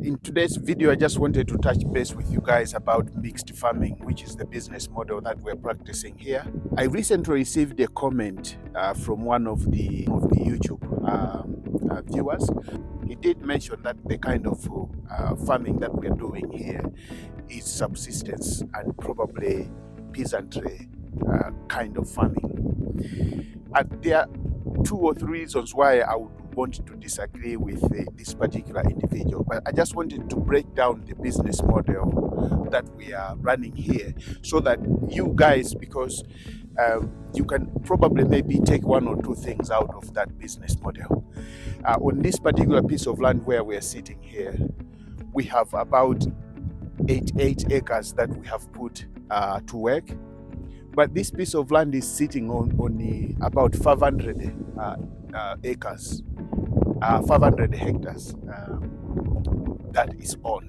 In today's video, I just wanted to touch base with you guys about mixed farming, which is the business model that we're practicing here. I recently received a comment from one of the YouTube viewers. He did mention that the kind of farming that we're doing here is subsistence and probably peasantry kind of farming. And there are 2 or 3 reasons why I would want to disagree with this particular individual, but I just wanted to break down the business model that we are running here so that you guys, because you can probably maybe take 1 or 2 things out of that business model. On this particular piece of land where we are sitting here, we have about 8 acres that we have put to work. But this piece of land is sitting on about 500 acres, 500 hectares that is on.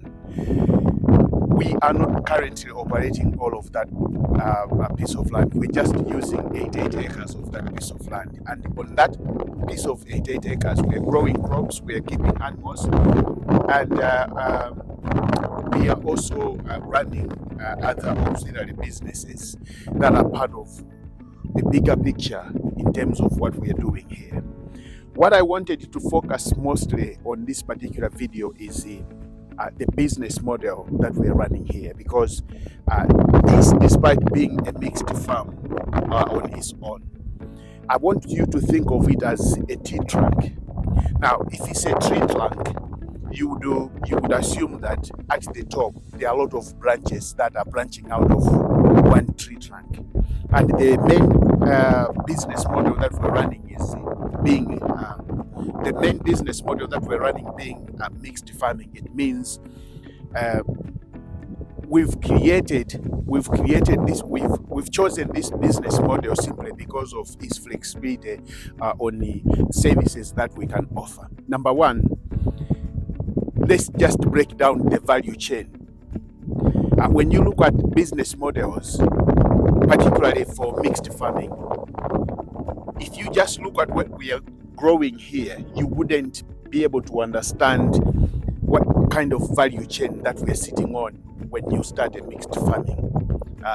We are not currently operating all of that piece of land. We're just using 8 acres of that piece of land. And on that piece of 8 acres, we're growing crops, we're keeping animals, and we are also running other auxiliary businesses that are part of the bigger picture in terms of what we are doing here. What I wanted to focus mostly on this particular video is the business model that we are running here, because this, despite being a mixed farm on its own, I want you to think of it as a tree trunk. Now, if it's a tree trunk, you would assume that at the top there are a lot of branches that are branching out of one tree trunk, and the main business model that we're running is being mixed farming. It means we've chosen this business model simply because of its flexibility on the services that we can offer. Number one, let's just break down the value chain. When you look at business models, particularly for mixed farming, if you just look at what we are growing here, you wouldn't be able to understand what kind of value chain that we are sitting on when you start a mixed farming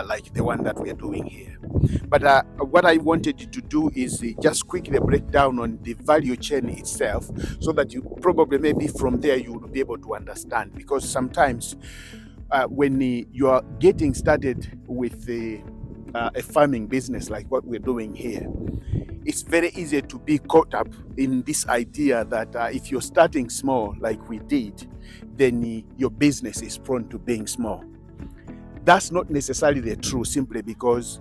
like the one that we are doing here. But what I wanted you to do is just quickly break down on the value chain itself, so that you probably maybe from there you will be able to understand, because sometimes when you are getting started with a farming business like what we're doing here, it's very easy to be caught up in this idea that if you're starting small like we did, then your business is prone to being small. That's not necessarily true, simply because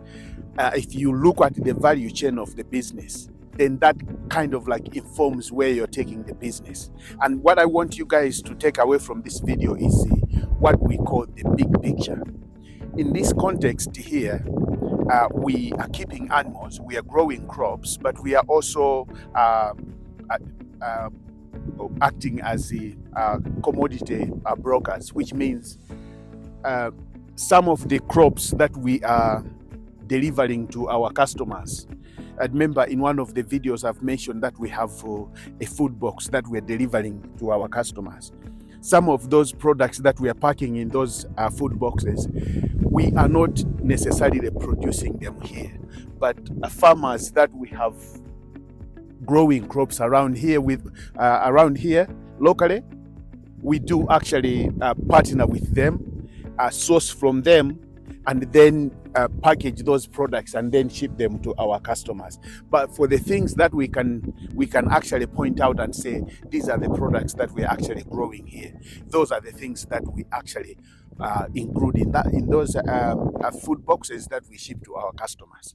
if you look at the value chain of the business, then that kind of like informs where you're taking the business. And what I want you guys to take away from this video is what we call the big picture. In this context here, we are keeping animals, we are growing crops, but we are also acting as the commodity brokers, which means some of the crops that we are delivering to our customers. I remember in one of the videos I've mentioned that we have a food box that we're delivering to our customers. Some of those products that we are packing in those food boxes, we are not necessarily producing them here, but farmers that we have growing crops around here locally, we do actually partner with them, source from them, and then package those products and then ship them to our customers. But for the things that we can actually point out and say, these are the products that we're actually growing here, those are the things that we actually include in those food boxes that we ship to our customers.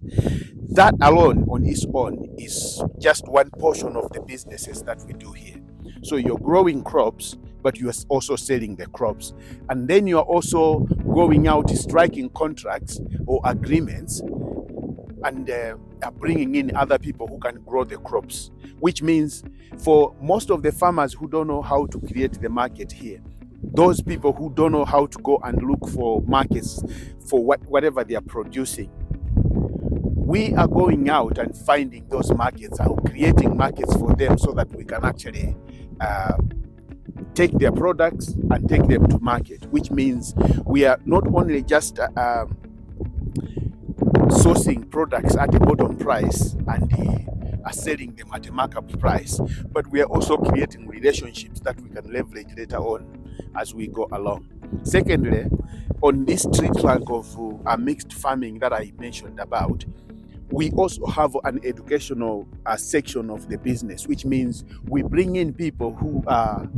That alone on its own is just one portion of the businesses that we do here. So you're growing crops, but you are also selling the crops. And then you are also going out striking contracts or agreements and bringing in other people who can grow the crops, which means for most of the farmers who don't know how to create the market here, those people who don't know how to go and look for markets for whatever they are producing, we are going out and finding those markets and creating markets for them so that we can actually take their products and take them to market, which means we are not only just sourcing products at a bottom price and are selling them at a markup price, but we are also creating relationships that we can leverage later on as we go along. Secondly, on this tree trunk of mixed farming that I mentioned about, we also have an educational section of the business, which means we bring in people who are,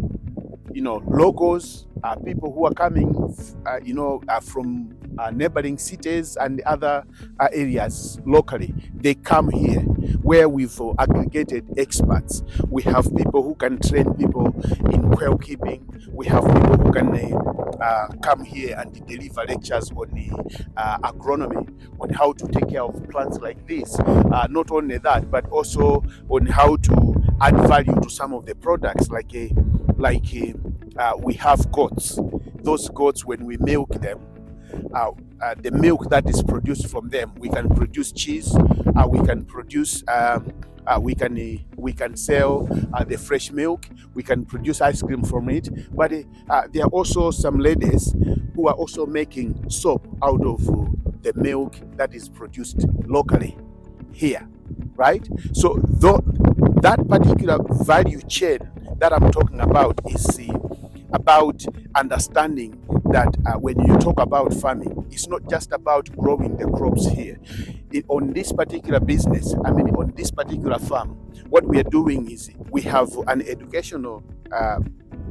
locals, people who are coming, from neighboring cities and other areas locally. They come here where we've aggregated experts. We have people who can train people in quail keeping. We have people who can come here and deliver lectures on agronomy, on how to take care of plants like this. Not only that, but also on how to add value to some of the products, we have goats. Those goats, when we milk them, the milk that is produced from them, we can produce cheese. We can produce. We can sell the fresh milk. We can produce ice cream from it. But there are also some ladies who are also making soap out of the milk that is produced locally here, right? So that particular value chain that I'm talking about is about understanding that when you talk about farming, it's not just about growing the crops here. On this particular business, on this particular farm, what we are doing is we have an educational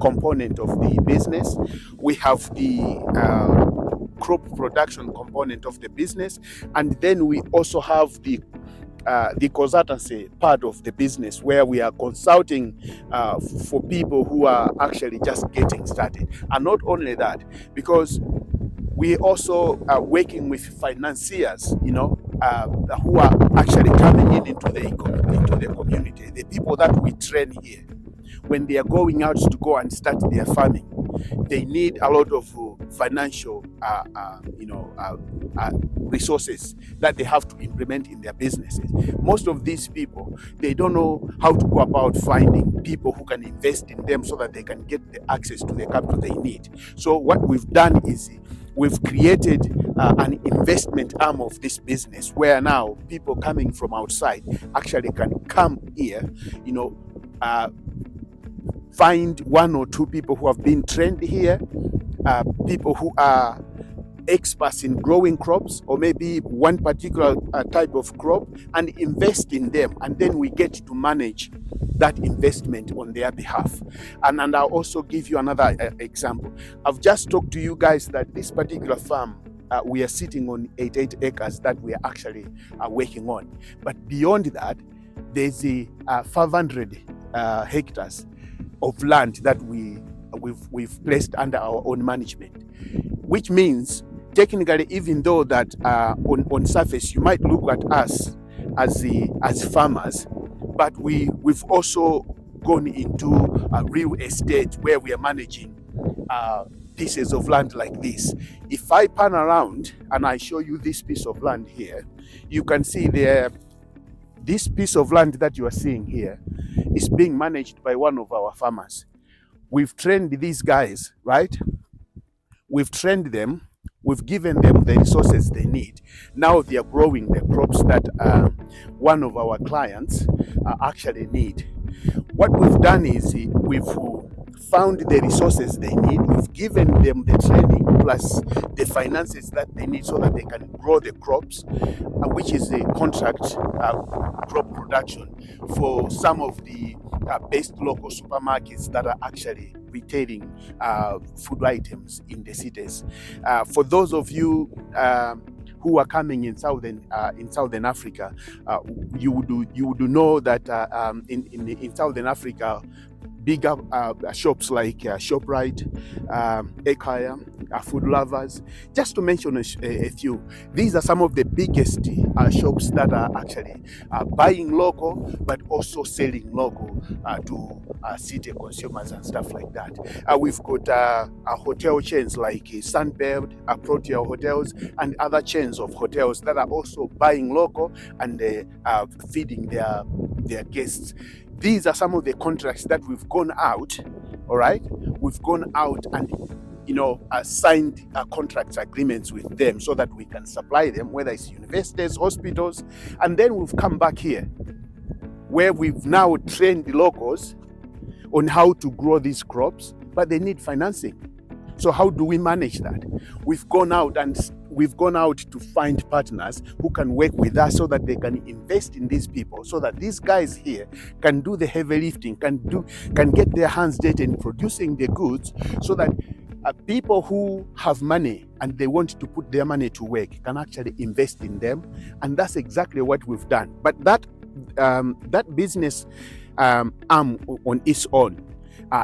component of the business. We have the crop production component of the business, and then we also have the consultancy part of the business, where we are consulting for people who are actually just getting started. And not only that, because we also are working with financiers, who are actually coming into the community. The people that we train here, when they are going out to go and start their farming, they need a lot of financial resources that they have to implement in their businesses. Most of these people, they don't know how to go about finding people who can invest in them so that they can get the access to the capital they need. So what we've done is we've created an investment arm of this business, where now people coming from outside actually can come here, find one or two people who have been trained here, people who are experts in growing crops, or maybe one particular type of crop, and invest in them, and then we get to manage that investment on their behalf. And I'll also give you another example. I've just talked to you guys that this particular farm, we are sitting on 88 acres that we are actually working on, but beyond that, there's 500 hectares of land that we've placed under our own management, which means technically, even though that on surface you might look at us as farmers, but we've also gone into real estate, where we are managing pieces of land like this. If I pan around and I show you this piece of land here, you can see this piece of land that you are seeing here is being managed by one of our farmers. We've trained these guys, right? We've trained them. We've given them the resources they need. Now they are growing the crops that one of our clients actually need. What we've done is we've found the resources they need. We've given them the training plus the finances that they need so that they can grow the crops, which is a contract crop production for some of the best local supermarkets that are actually retailing food items in the cities. For those of you who are coming in Southern Africa, you would know that in Southern Africa, bigger shops like ShopRite, Ekaya, Food Lovers, just to mention a few. These are some of the biggest shops that are actually buying local, but also selling local to city consumers and stuff like that. We've got hotel chains like Sunbelt, Protea Hotels, and other chains of hotels that are also buying local and feeding their guests. These are some of the contracts that we've gone out, all right, We've gone out and signed contracts agreements with them so that we can supply them, whether it's universities, hospitals, and then we've come back here where we've now trained the locals on how to grow these crops, but they need financing. So how do we manage that? We've gone out to find partners who can work with us so that they can invest in these people, so that these guys here can do the heavy lifting, can get their hands dirty in producing the goods, so that people who have money and they want to put their money to work can actually invest in them. And that's exactly what we've done. But that business arm on its own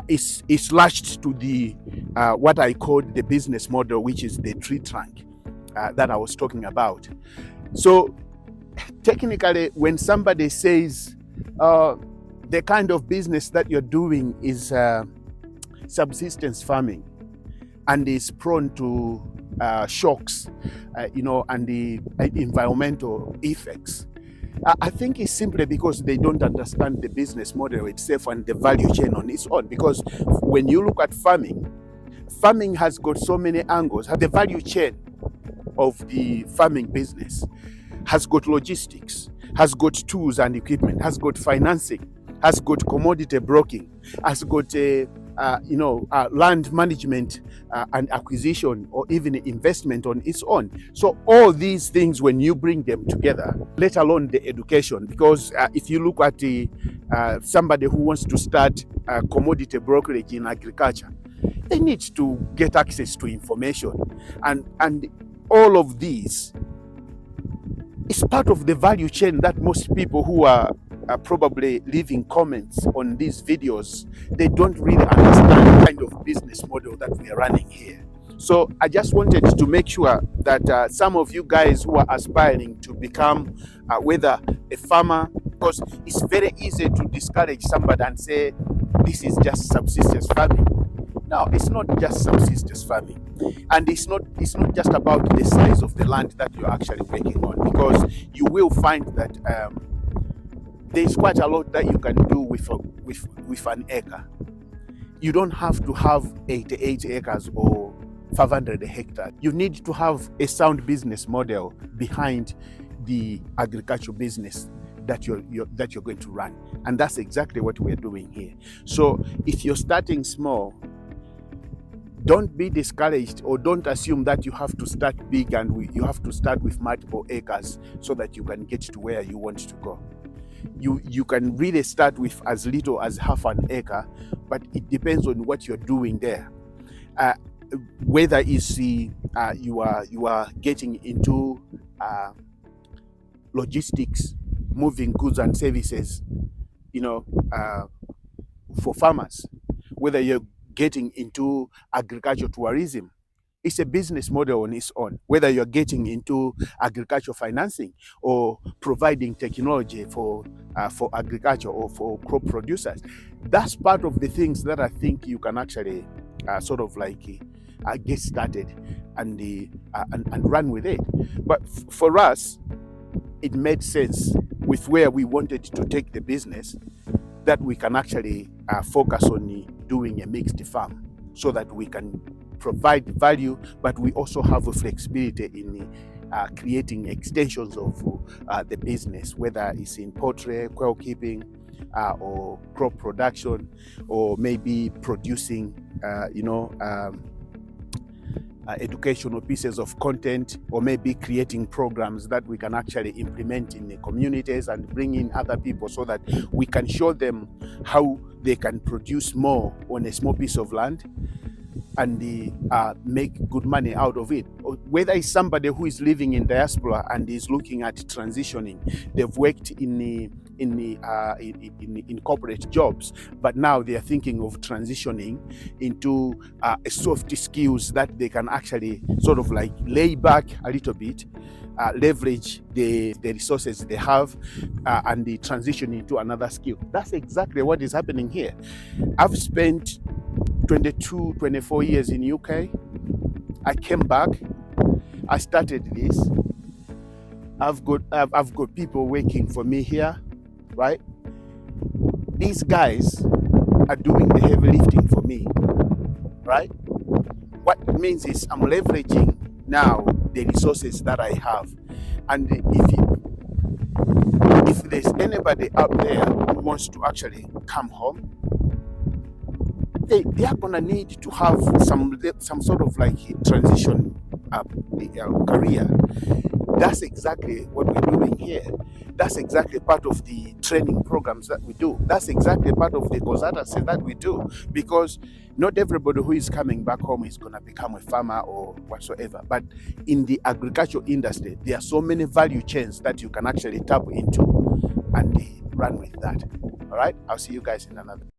is lashed to the what I call the business model, which is the tree trunk that I was talking about. So technically, when somebody says the kind of business that you're doing is subsistence farming and is prone to shocks, and the environmental effects, I think it's simply because they don't understand the business model itself and the value chain on its own. Because when you look at farming has got so many angles. The value chain of the farming business has got logistics, has got tools and equipment, has got financing, has got commodity broking, has got land management and acquisition, or even investment on its own. So all these things, when you bring them together, let alone the education, because if you look at somebody who wants to start commodity brokerage in agriculture, they need to get access to information, and all of these is part of the value chain that most people who are probably leaving comments on these videos, they don't really understand the kind of business model that we are running here. So I just wanted to make sure that some of you guys who are aspiring to become whether a farmer, because it's very easy to discourage somebody and say this is just subsistence farming. No, it's not just subsistence farming, and it's not just about the size of the land that you're actually working on, because you will find that there's quite a lot that you can do with an acre. You don't have to have 88 acres or 500 hectares. You need to have a sound business model behind the agricultural business that you're going to run, and that's exactly what we're doing here. So if you're starting small, don't be discouraged, or don't assume that you have to start big and you have to start with multiple acres so that you can get to where you want to go. You can really start with as little as half an acre, but it depends on what you're doing there. Whether it's you are getting into logistics, moving goods and services, for farmers, whether you're getting into agriculture tourism, it's a business model on its own. Whether you're getting into agriculture financing or providing technology for agriculture or for crop producers, that's part of the things that I think you can actually get started and run with it. But for us, it made sense with where we wanted to take the business, that we can actually focus on doing a mixed farm, so that we can provide value, but we also have a flexibility in creating extensions of the business, whether it's in poultry, quail keeping, or crop production, or maybe producing educational pieces of content, or maybe creating programs that we can actually implement in the communities and bring in other people, so that we can show them how they can produce more on a small piece of land and make good money out of it. Or whether it's somebody who is living in diaspora and is looking at transitioning, they've worked in corporate jobs, but now they are thinking of transitioning into soft skills that they can actually lay back a little bit, leverage the resources they have, and they transition into another skill. That's exactly what is happening here. I've spent 24 years in UK. I came back, I started this. I've got people working for me here, right? These guys are doing the heavy lifting for me. right? What it means is I'm leveraging now the resources that I have. And if there's anybody out there who wants to actually come home, they are gonna need to have some sort of like transition career. That's exactly what we're doing here. That's exactly part of the training programs that we do. That's exactly part of the consultancy that we do, because not everybody who is coming back home is going to become a farmer or whatsoever. But in the agricultural industry, there are so many value chains that you can actually tap into and run with that. All right, I'll see you guys in another.